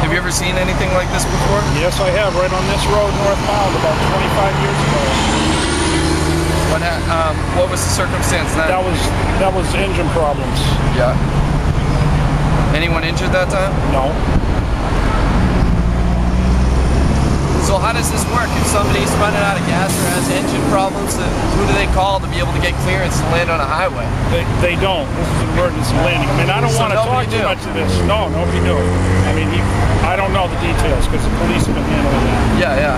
Have you ever seen anything like this before? Yes, I have. Right on this road northbound about 25 years ago. What was the circumstance then? That was engine problems. Yeah. Anyone injured that time? No. So how does this work? If somebody's running out of gas or has engine problems, then who do they call to be able to get clearance to land on a highway? They don't. This is an emergency landing. I mean, I don't want to talk too much of this. No, nobody knew. I mean, I don't know the details because the police have been handling that. Yeah, yeah.